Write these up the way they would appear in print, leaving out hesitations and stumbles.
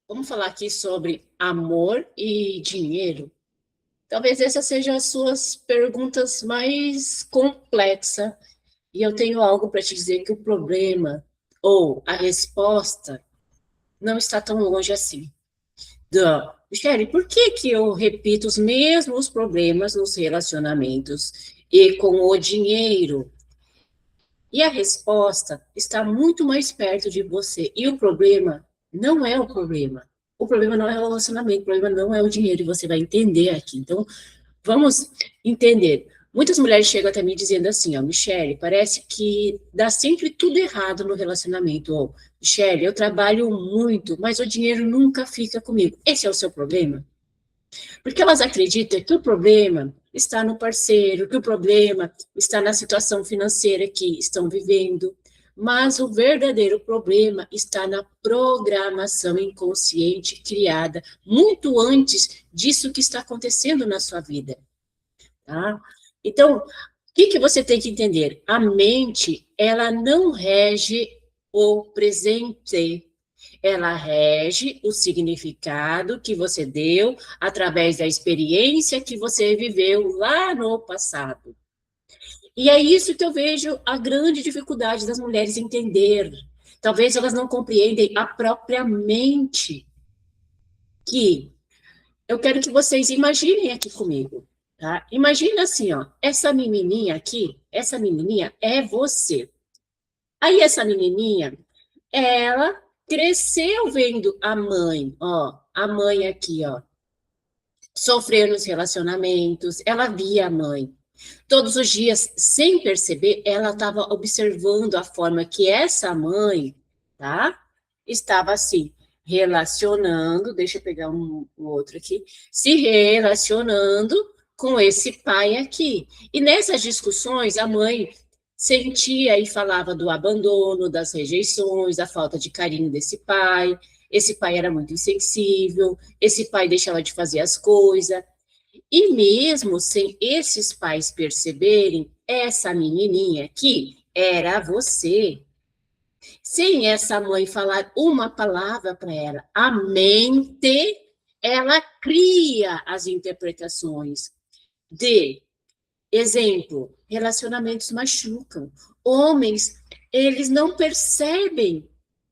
Vamos falar aqui sobre amor e dinheiro. Talvez essas sejam as suas perguntas mais complexas. E eu tenho algo para te dizer que o problema ou a resposta não está tão longe assim. Michele, por que que eu repito os mesmos problemas nos relacionamentos e com o dinheiro? E a resposta está muito mais perto de você. E o problema não é o problema. O problema não é o relacionamento, o problema não é o dinheiro, e você vai entender aqui. Então, vamos entender. Muitas mulheres chegam até mim dizendo assim, ó, Michele, parece que dá sempre tudo errado no relacionamento. Ou, Michele, eu trabalho muito, mas o dinheiro nunca fica comigo. Esse é o seu problema? Porque elas acreditam que o problema está no parceiro, que o problema está na situação financeira que estão vivendo, mas o verdadeiro problema está na programação inconsciente criada muito antes disso que está acontecendo na sua vida, tá? Então, o que você tem que entender? A mente, ela não rege o presente, ela rege o significado que você deu através da experiência que você viveu lá no passado. E é isso que eu vejo a grande dificuldade das mulheres entender. Talvez elas não compreendem a própria mente. Que eu quero que vocês imaginem aqui comigo, tá? Imagina assim, ó, essa menininha aqui, essa menininha é você. Aí essa menininha, ela cresceu vendo a mãe, ó, a mãe aqui, ó, sofrer nos relacionamentos, ela via a mãe. Todos os dias, sem perceber, ela estava observando a forma que essa mãe, tá? Estava assim, relacionando, deixa eu pegar um outro aqui, se relacionando com esse pai aqui. E nessas discussões, a mãe sentia e falava do abandono, das rejeições, da falta de carinho desse pai. Esse pai era muito insensível, esse pai deixava de fazer as coisas. E mesmo sem esses pais perceberem, essa menininha aqui era você. Sem essa mãe falar uma palavra para ela, a mente, ela cria as interpretações de exemplo, relacionamentos machucam. Homens, eles não percebem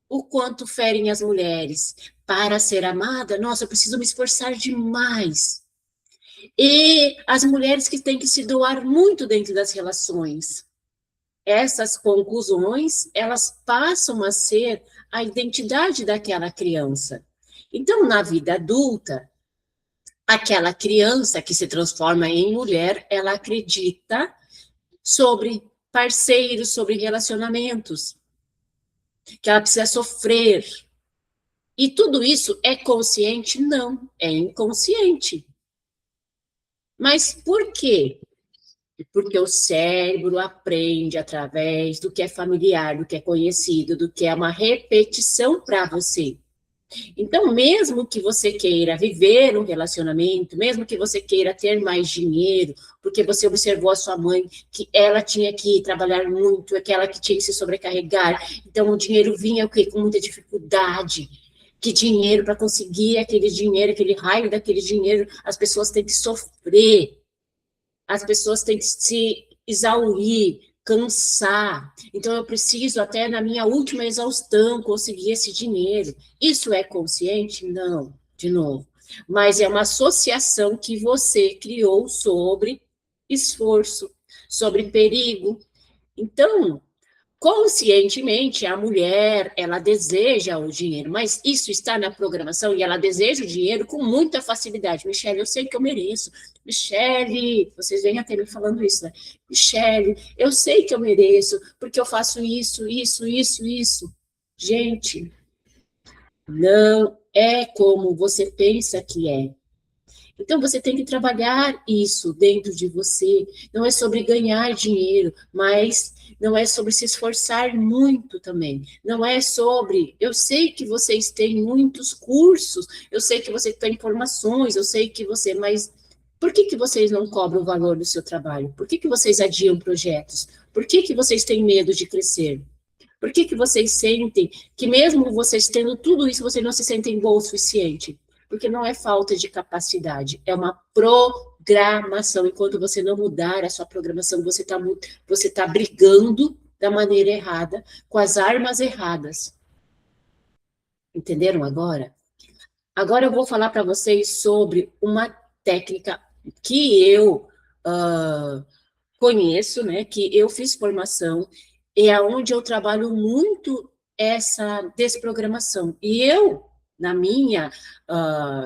o quanto ferem as mulheres. Para ser amada, nossa, eu preciso me esforçar demais. E as mulheres que têm que se doar muito dentro das relações. Essas conclusões, elas passam a ser a identidade daquela criança. Então, na vida adulta, aquela criança que se transforma em mulher, ela acredita sobre parceiros, sobre relacionamentos, que ela precisa sofrer. E tudo isso é consciente? Não, é inconsciente. Mas por quê? Porque o cérebro aprende através do que é familiar, do que é conhecido, do que é uma repetição para você. Então, mesmo que você queira viver um relacionamento, mesmo que você queira ter mais dinheiro, porque você observou a sua mãe, que ela tinha que trabalhar muito, aquela que tinha que se sobrecarregar, então o dinheiro vinha o quê? Com muita dificuldade. Que dinheiro, para conseguir aquele dinheiro, aquele raio daquele dinheiro, as pessoas têm que sofrer, as pessoas têm que se exaurir, cansar. Então, eu preciso, até na minha última exaustão, conseguir esse dinheiro. Isso é consciente? Não, de novo. Mas é uma associação que você criou sobre esforço, sobre perigo. Então, conscientemente, a mulher, ela deseja o dinheiro, mas isso está na programação e ela deseja o dinheiro com muita facilidade. Michele, eu sei que eu mereço. Michele, vocês vêm até me falando isso, né? Michele, eu sei que eu mereço, porque eu faço isso, isso, isso, isso. Gente, não é como você pensa que é. Então, você tem que trabalhar isso dentro de você. Não é sobre ganhar dinheiro, mas não é sobre se esforçar muito também. Não é sobre. Eu sei que vocês têm muitos cursos, eu sei que você tem formações, eu sei que você. Mas por que, que vocês não cobram o valor do seu trabalho? Por que, que vocês adiam projetos? Por que, que vocês têm medo de crescer? Por que vocês sentem que mesmo vocês tendo tudo isso, vocês não se sentem bom o suficiente? Porque não é falta de capacidade, é uma programação. Enquanto você não mudar a sua programação, você tá brigando da maneira errada, com as armas erradas. Entenderam agora? Agora eu vou falar para vocês sobre uma técnica que eu conheço, né, que eu fiz formação, e é onde eu trabalho muito essa desprogramação. E eu, na minha,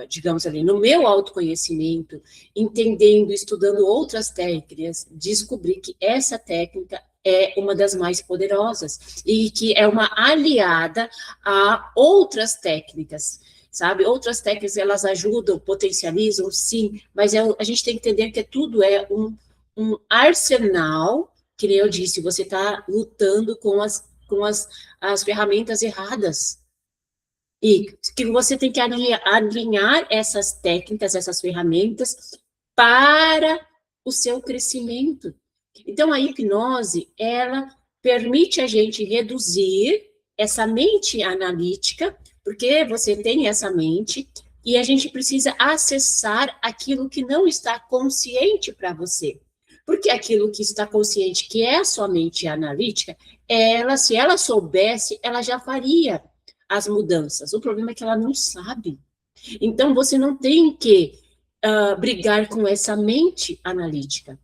digamos ali, no meu autoconhecimento, entendendo, estudando outras técnicas, descobri que essa técnica é uma das mais poderosas e que é uma aliada a outras técnicas, sabe? Outras técnicas, elas ajudam, potencializam, sim, mas a gente tem que entender que tudo é um arsenal, que nem eu disse, você está lutando com as ferramentas erradas. E que você tem que alinhar essas técnicas, essas ferramentas, para o seu crescimento. Então, a hipnose, ela permite a gente reduzir essa mente analítica, porque você tem essa mente, e a gente precisa acessar aquilo que não está consciente para você. Porque aquilo que está consciente, que é a sua mente analítica, ela, se ela soubesse, ela já faria as mudanças. O problema é que ela não sabe. Então, você não tem que brigar com essa mente analítica.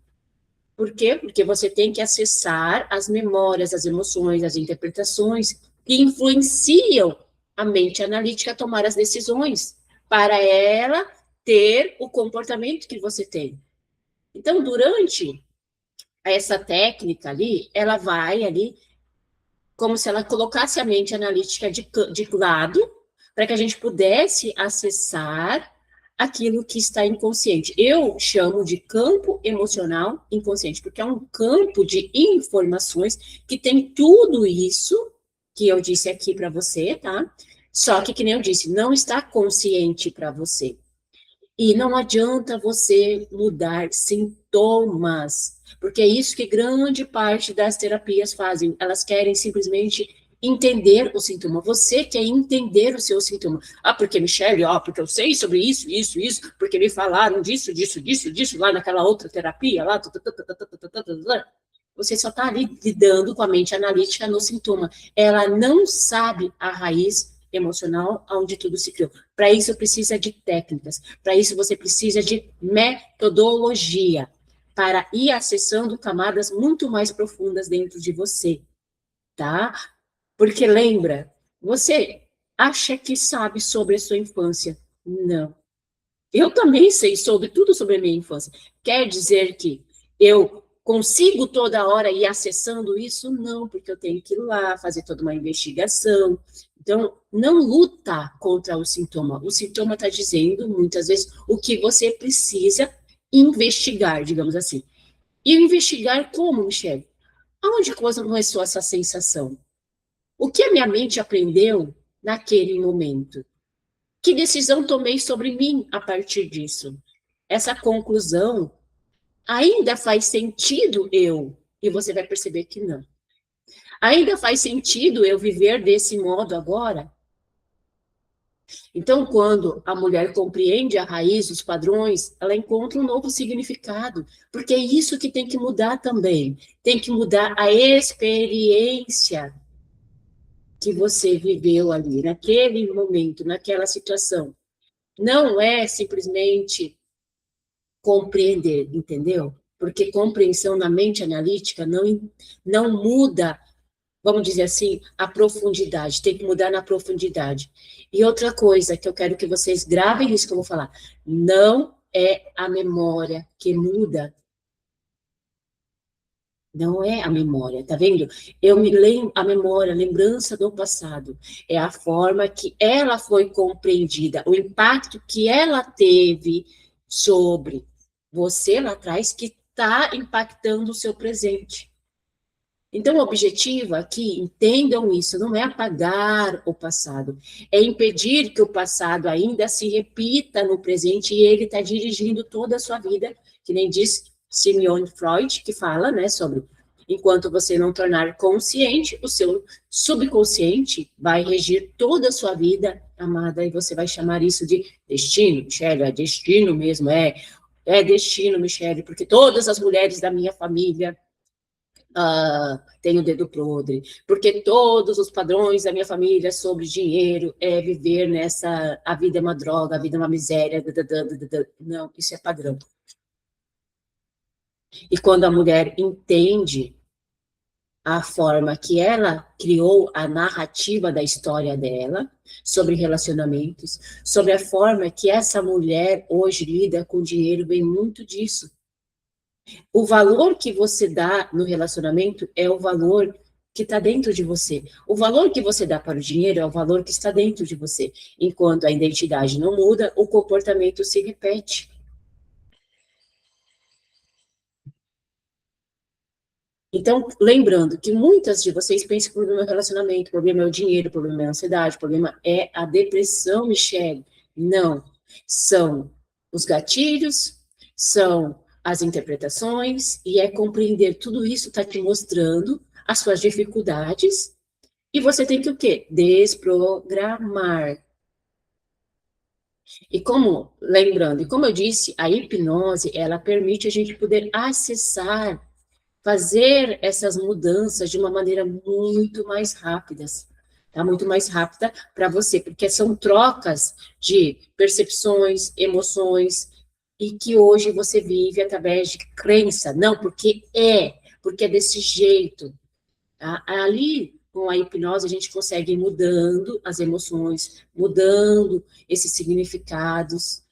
Por quê? Porque você tem que acessar as memórias, as emoções, as interpretações que influenciam a mente analítica a tomar as decisões, para ela ter o comportamento que você tem. Então, durante essa técnica ali, ela vai ali, como se ela colocasse a mente analítica de lado, para que a gente pudesse acessar aquilo que está inconsciente. Eu chamo de campo emocional inconsciente, porque é um campo de informações que tem tudo isso que eu disse aqui para você, tá? Só que nem eu disse, não está consciente para você. E não adianta você mudar sintomas, porque é isso que grande parte das terapias fazem. Elas querem simplesmente entender o sintoma. Você quer entender o seu sintoma. Ah, porque, Michele, porque eu sei sobre isso, porque me falaram disso, lá naquela outra terapia, lá. Você só está ali lidando com a mente analítica no sintoma. Ela não sabe a raiz emocional onde tudo se criou. Para isso precisa de técnicas, para isso você precisa de metodologia, para ir acessando camadas muito mais profundas dentro de você, tá? Porque lembra, você acha que sabe sobre a sua infância? Não. Eu também sei tudo sobre a minha infância. Quer dizer que eu consigo toda hora ir acessando isso? Não, porque eu tenho que ir lá fazer toda uma investigação. Então, não luta contra o sintoma. O sintoma está dizendo, muitas vezes, o que você precisa investigar, digamos assim. E investigar como, Michele? Aonde começou essa sensação? O que a minha mente aprendeu naquele momento? Que decisão tomei sobre mim a partir disso? Essa conclusão ainda faz sentido e você vai perceber que não. Ainda faz sentido eu viver desse modo agora? Então, quando a mulher compreende a raiz, os padrões, ela encontra um novo significado, porque é isso que tem que mudar também. Tem que mudar a experiência que você viveu ali, naquele momento, naquela situação. Não é simplesmente compreender, entendeu? Porque compreensão na mente analítica não muda, vamos dizer assim, a profundidade, tem que mudar na profundidade. E outra coisa que eu quero que vocês gravem isso que eu vou falar, não é a memória que muda. Não é a memória, tá vendo? Eu me lembro, a memória, a lembrança do passado, é a forma que ela foi compreendida, o impacto que ela teve sobre você lá atrás, que está impactando o seu presente. Então, o objetivo aqui, entendam isso, não é apagar o passado, é impedir que o passado ainda se repita no presente e ele está dirigindo toda a sua vida, que nem diz Sigmund Freud, que fala, né, sobre Enquanto você não tornar consciente, o seu subconsciente vai regir toda a sua vida, amada, e você vai chamar isso de destino, Michele, é destino mesmo, é destino, Michele, porque todas as mulheres da minha família têm o dedo podre, porque todos os padrões da minha família sobre dinheiro é viver nessa, a vida é uma droga, a vida é uma miséria, não, isso é padrão. E quando a mulher entende a forma que ela criou a narrativa da história dela, sobre relacionamentos, sobre a forma que essa mulher hoje lida com dinheiro, vem muito disso. O valor que você dá no relacionamento é o valor que está dentro de você. O valor que você dá para o dinheiro é o valor que está dentro de você. Enquanto a identidade não muda, o comportamento se repete. Então, lembrando que muitas de vocês pensam que o problema é o relacionamento, o problema é o dinheiro, o problema é a ansiedade, o problema é a depressão, Michele. Não. São os gatilhos, são as interpretações, e é compreender tudo isso está te mostrando as suas dificuldades, e você tem que o quê? Desprogramar. E como, lembrando, e como eu disse, a hipnose, ela permite a gente poder acessar, fazer essas mudanças de uma maneira muito mais rápidas, tá? Muito mais rápida para você, porque são trocas de percepções, emoções, e que hoje você vive através de crença, não, porque é desse jeito, tá? Ali, com a hipnose, a gente consegue ir mudando as emoções, mudando esses significados,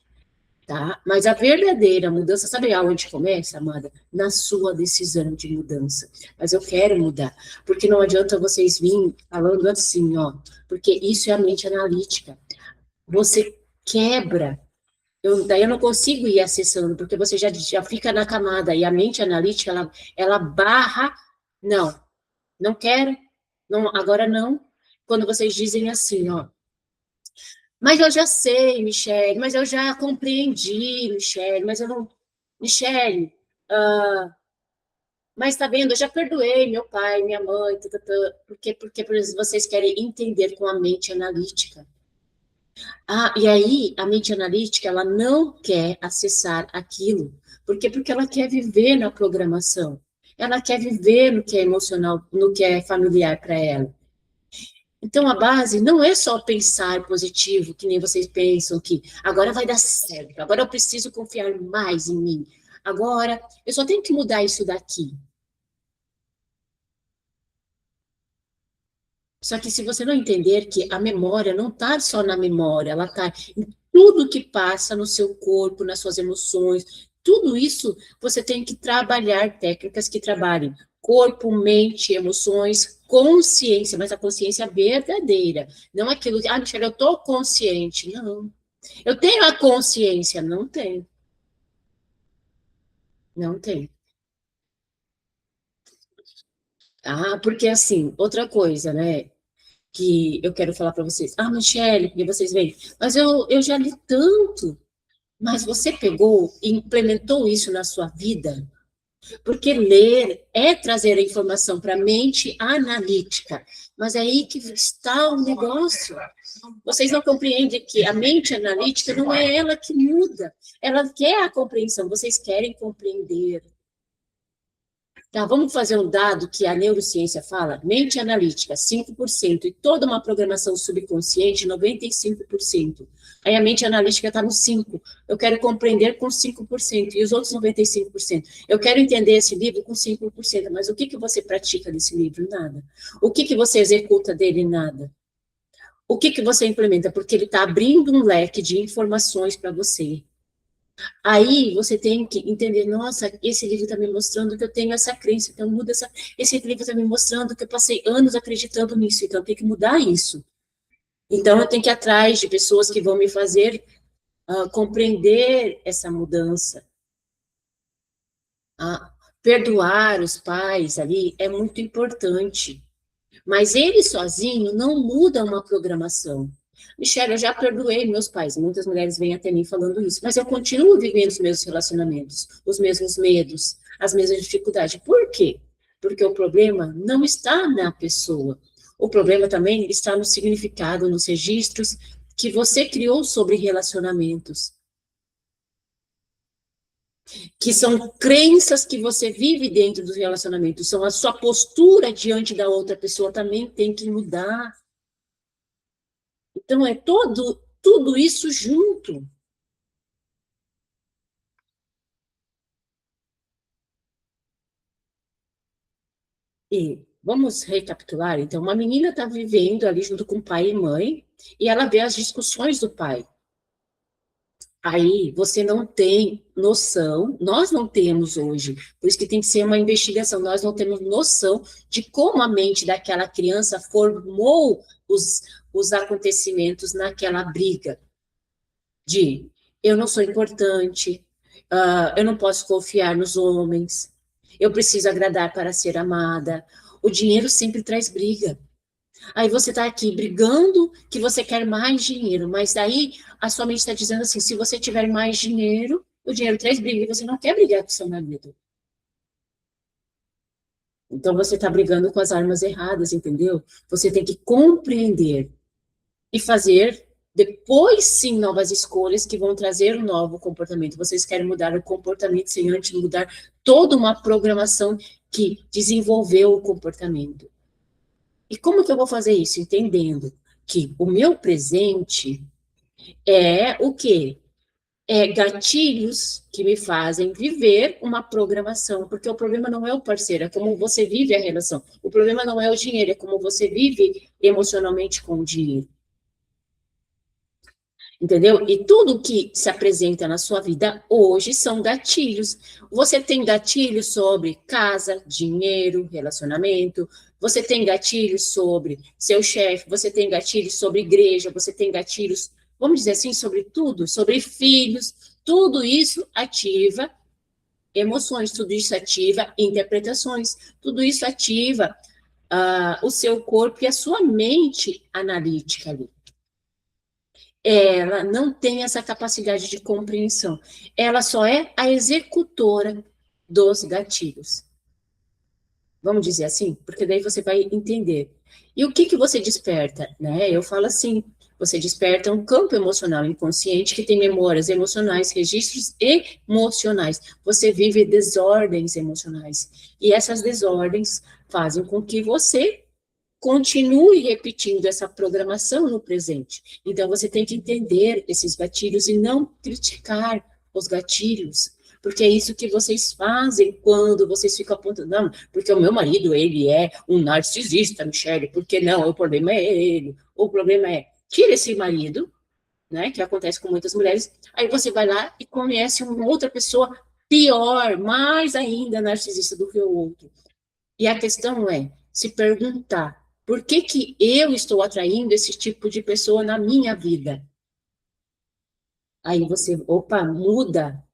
tá? Mas a verdadeira mudança, sabe aonde começa, amada? Na sua decisão de mudança. Mas eu quero mudar, porque não adianta vocês virem falando assim, ó, porque isso é a mente analítica. Você quebra, daí eu não consigo ir acessando, porque você já fica na camada, e a mente analítica, ela barra, não, não quero, não, agora não. Quando vocês dizem assim, ó, mas eu já sei, Michele, mas eu já compreendi, Michele, mas eu não. Michele, mas tá vendo, eu já perdoei meu pai, minha mãe, porque vocês querem entender com a mente analítica. E aí a mente analítica, ela não quer acessar aquilo. Por quê? Porque ela quer viver na programação. Ela quer viver no que é emocional, no que é familiar para ela. Então, a base não é só pensar positivo, que nem vocês pensam que agora vai dar certo, agora eu preciso confiar mais em mim, agora eu só tenho que mudar isso daqui. Só que se você não entender que a memória não está só na memória, ela está em tudo que passa no seu corpo, nas suas emoções, tudo isso você tem que trabalhar técnicas que trabalhem corpo, mente, emoções, consciência, mas a consciência verdadeira, não aquilo que, Michelle, eu estou consciente, não. Eu tenho a consciência, não tenho. Não tenho. Porque assim, outra coisa, né? Que eu quero falar para vocês. Michele, porque vocês veem, mas eu já li tanto. Mas você pegou e implementou isso na sua vida? Porque ler é trazer a informação para a mente analítica. Mas é aí que está o negócio. Vocês não compreendem que a mente analítica não é ela que muda. Ela quer a compreensão, vocês querem compreender. Tá, vamos fazer um dado que a neurociência fala, mente analítica, 5%, e toda uma programação subconsciente, 95%. Aí a mente analítica está no 5%. Eu quero compreender com 5%, e os outros 95%. Eu quero entender esse livro com 5%, mas o que você pratica desse livro? Nada. O que você executa dele? Nada. O que você implementa? Porque ele está abrindo um leque de informações para você. Aí você tem que entender, nossa, esse livro está me mostrando que eu tenho essa crença, então muda essa. Esse livro está me mostrando que eu passei anos acreditando nisso, então eu tenho que mudar isso. Então eu tenho que ir atrás de pessoas que vão me fazer compreender essa mudança. Perdoar os pais ali é muito importante, mas ele sozinho não muda uma programação. Michelle, eu já perdoei meus pais. Muitas mulheres vêm até mim falando isso, mas eu continuo vivendo os meus relacionamentos, os mesmos medos, as mesmas dificuldades. Por quê? Porque o problema não está na pessoa. O problema também está no significado, nos registros que você criou sobre relacionamentos, que são crenças que você vive dentro dos relacionamentos, são a sua postura diante da outra pessoa também tem que mudar. Então, é tudo isso junto. E vamos recapitular, então, uma menina está vivendo ali junto com pai e mãe, e ela vê as discussões do pai. Aí você não tem noção, nós não temos hoje, por isso que tem que ser uma investigação, nós não temos noção de como a mente daquela criança formou os acontecimentos naquela briga de eu não sou importante, eu não posso confiar nos homens, eu preciso agradar para ser amada. O dinheiro sempre traz briga. Aí você está aqui brigando que você quer mais dinheiro, mas daí a sua mente está dizendo assim, se você tiver mais dinheiro, o dinheiro traz briga e você não quer brigar com seu marido. Então você está brigando com as armas erradas, entendeu? Você tem que compreender e fazer depois sim novas escolhas que vão trazer um novo comportamento. Vocês querem mudar o comportamento sem antes mudar toda uma programação que desenvolveu o comportamento. E como que eu vou fazer isso? Entendendo que o meu presente é o quê? É gatilhos que me fazem viver uma programação, porque o problema não é o parceiro, é como você vive a relação. O problema não é o dinheiro, é como você vive emocionalmente com o dinheiro. Entendeu? E tudo que se apresenta na sua vida hoje são gatilhos. Você tem gatilhos sobre casa, dinheiro, relacionamento, você tem gatilhos sobre seu chefe, você tem gatilhos sobre igreja, você tem gatilhos, vamos dizer assim, sobre tudo, sobre filhos. Tudo isso ativa emoções, tudo isso ativa interpretações, tudo isso ativa o seu corpo e a sua mente analítica ali. Ela não tem essa capacidade de compreensão. Ela só é a executora dos gatilhos. Vamos dizer assim? Porque daí você vai entender. E o que que você desperta? Né? Eu falo assim, você desperta um campo emocional inconsciente que tem memórias emocionais, registros emocionais. Você vive desordens emocionais. E essas desordens fazem com que você continue repetindo essa programação no presente. Então, você tem que entender esses gatilhos e não criticar os gatilhos, porque é isso que vocês fazem quando vocês ficam apontando, não, porque o meu marido, ele é um narcisista, Michele, porque não, o problema é ele, o problema é, tira esse marido, né, que acontece com muitas mulheres, aí você vai lá e conhece uma outra pessoa pior, mais ainda narcisista do que o outro. E a questão é se perguntar, por que que eu estou atraindo esse tipo de pessoa na minha vida? Aí você, opa, muda.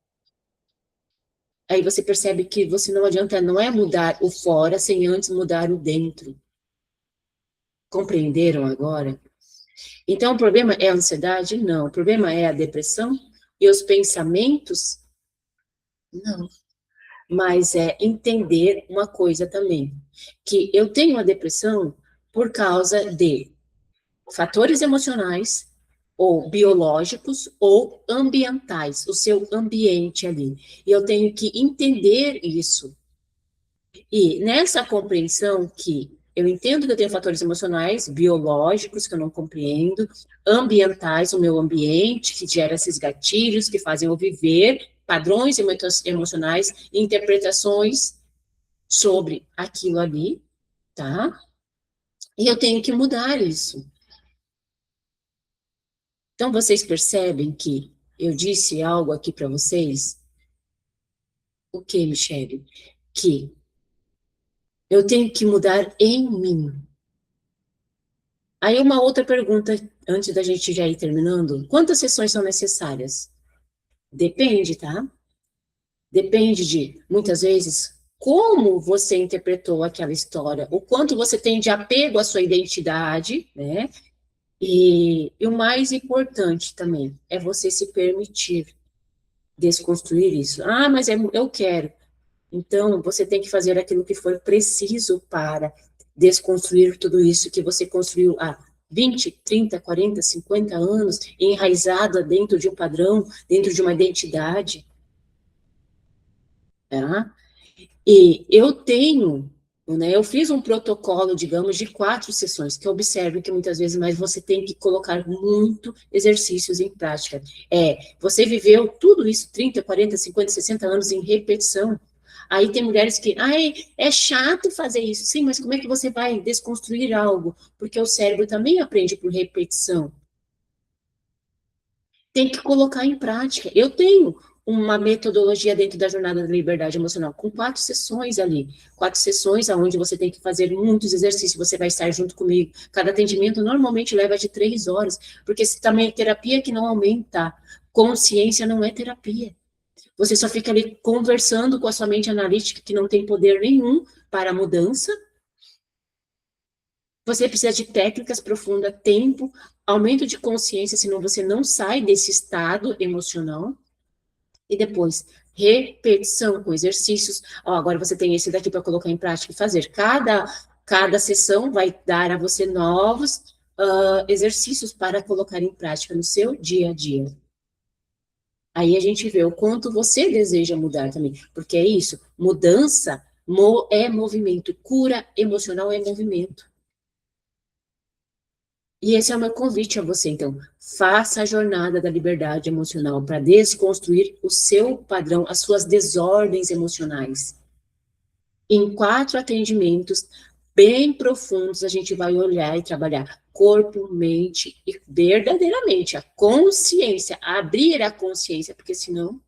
Aí você percebe que você não adianta, não é mudar o fora sem antes mudar o dentro. Compreenderam agora? Então, o problema é a ansiedade? Não. O problema é a depressão? E os pensamentos? Não. Mas é entender uma coisa também, que eu tenho a depressão por causa de fatores emocionais, ou biológicos, ou ambientais, o seu ambiente ali. E eu tenho que entender isso. E nessa compreensão que eu entendo que eu tenho fatores emocionais, biológicos, que eu não compreendo, ambientais, o meu ambiente, que gera esses gatilhos, que fazem eu viver padrões emocionais, interpretações sobre aquilo ali, tá? E eu tenho que mudar isso. Então, vocês percebem que eu disse algo aqui para vocês? O que, Michele? Que eu tenho que mudar em mim. Aí, uma outra pergunta, antes da gente já ir terminando: quantas sessões são necessárias? Depende, tá? Depende de, muitas vezes, como você interpretou aquela história, o quanto você tem de apego à sua identidade, né? E o mais importante também é você se permitir desconstruir isso. Ah, mas eu quero. Então, você tem que fazer aquilo que for preciso para desconstruir tudo isso que você construiu há 20, 30, 40, 50 anos, enraizada dentro de um padrão, dentro de uma identidade, tá? E eu tenho, né, eu fiz um protocolo, digamos, de 4 sessões, que eu observo que muitas vezes mais você tem que colocar muito exercícios em prática. Você viveu tudo isso, 30, 40, 50, 60 anos em repetição. Aí tem mulheres que, ai, é chato fazer isso. Sim, mas como é que você vai desconstruir algo? Porque o cérebro também aprende por repetição. Tem que colocar em prática. Eu tenho uma metodologia dentro da jornada da liberdade emocional, com 4 sessões ali, 4 sessões onde você tem que fazer muitos exercícios, você vai estar junto comigo. Cada atendimento normalmente leva de 3 horas, porque se também é terapia que não aumenta, consciência não é terapia. Você só fica ali conversando com a sua mente analítica, que não tem poder nenhum para a mudança. Você precisa de técnicas profundas, tempo, aumento de consciência, senão você não sai desse estado emocional. E depois, repetição com exercícios. Agora você tem esse daqui para colocar em prática e fazer. Cada sessão vai dar a você novos exercícios para colocar em prática no seu dia a dia. Aí a gente vê o quanto você deseja mudar também, porque é isso, mudança é movimento, cura emocional é movimento. E esse é o meu convite a você, então, faça a jornada da liberdade emocional para desconstruir o seu padrão, as suas desordens emocionais. Em 4 atendimentos bem profundos, a gente vai olhar e trabalhar corpo, mente e verdadeiramente a consciência, abrir a consciência, porque senão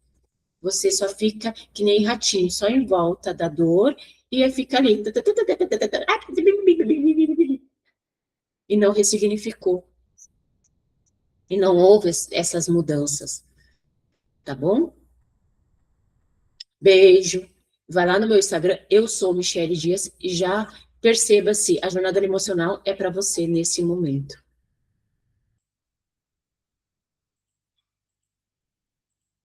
você só fica que nem ratinho, só em volta da dor e fica ali e não ressignificou e não houve essas mudanças, tá bom? Beijo. Vai lá no meu Instagram, eu sou Michele Dias, e já perceba se a jornada emocional é para você nesse momento.